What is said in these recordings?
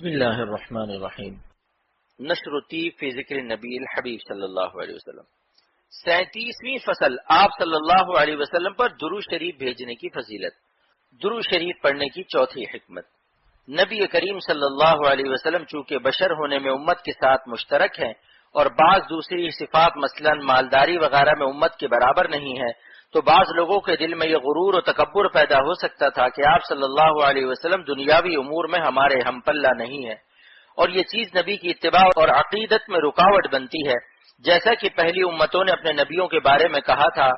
بسم اللہ الرحمن الرحیم۔ نشر الطیب فی ذکر النبی الحبیب صلی اللہ علیہ وسلم، 37ویں فصل، آپ صلی اللہ علیہ وسلم پر درود شریف بھیجنے کی فضیلت۔ درود شریف پڑھنے کی چوتھی حکمت، نبی کریم صلی اللہ علیہ وسلم چونکہ بشر ہونے میں امت کے ساتھ مشترک ہیں اور بعض دوسری صفات مثلا مالداری وغیرہ میں امت کے برابر نہیں ہے، تو بعض لوگوں کے دل میں یہ غرور و تکبر پیدا ہو سکتا تھا کہ آپ صلی اللہ علیہ وسلم دنیاوی امور میں ہمارے ہم پلہ نہیں ہے، اور یہ چیز نبی کی اتباع اور عقیدت میں رکاوٹ بنتی ہے، جیسا کہ پہلی امتوں نے اپنے نبیوں کے بارے میں کہا تھا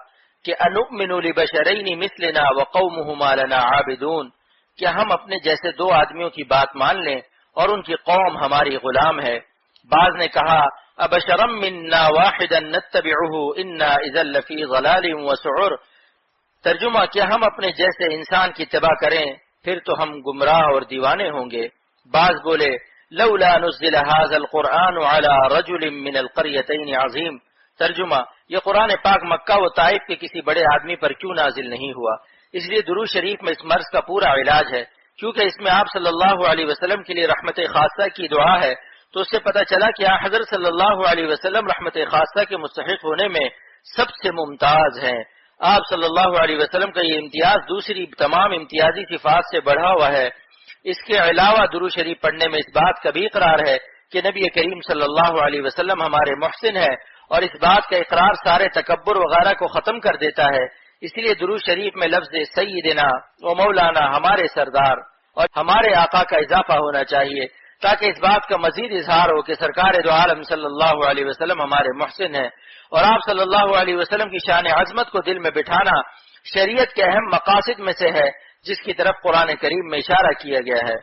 کہ انؤمن لبشرین مثلنا وقومهما لنا عابدون، کہ ہم اپنے جیسے دو آدمیوں کی بات مان لیں اور ان کی قوم ہماری غلام ہے۔ بعض نے کہا ابشرم منا واحدا نتبعه انا اذا لفی ضلال وسعر، ترجمہ کیا ہم اپنے جیسے انسان کی اتباع کریں پھر تو ہم گمراہ اور دیوانے ہوں گے۔ بعض بولے لولا نزل هذا القرآن على رجل من القريتين عظیم، ترجمہ یہ قرآن پاک مکہ و طائف کے کسی بڑے آدمی پر کیوں نازل نہیں ہوا۔ اس لیے درود شریف میں اس مرض کا پورا علاج ہے، کیونکہ اس میں آپ صلی اللہ علیہ وسلم کے لیے رحمت خاصہ کی دعا ہے، تو اس سے پتہ چلا کہ حضرت صلی اللہ علیہ وسلم رحمت خاصہ کے مستحق ہونے میں سب سے ممتاز ہیں۔ آپ صلی اللہ علیہ وسلم کا یہ امتیاز دوسری تمام امتیازی صفات سے بڑھا ہوا ہے۔ اس کے علاوہ درود شریف پڑھنے میں اس بات کا بھی اقرار ہے کہ نبی کریم صلی اللہ علیہ وسلم ہمارے محسن ہے، اور اس بات کا اقرار سارے تکبر وغیرہ کو ختم کر دیتا ہے۔ اس لیے درود شریف میں لفظ سیدنا و مولانا، ہمارے سردار اور ہمارے آقا کا اضافہ ہونا چاہیے، تاکہ اس بات کا مزید اظہار ہو کہ سرکار دو عالم صلی اللہ علیہ وسلم ہمارے محسن ہیں، اور آپ صلی اللہ علیہ وسلم کی شان عظمت کو دل میں بٹھانا شریعت کے اہم مقاصد میں سے ہے، جس کی طرف قرآن کریم میں اشارہ کیا گیا ہے۔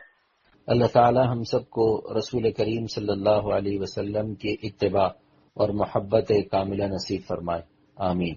اللہ تعالی ہم سب کو رسول کریم صلی اللہ علیہ وسلم کی اتباع اور محبت کاملہ نصیب فرمائے، آمین۔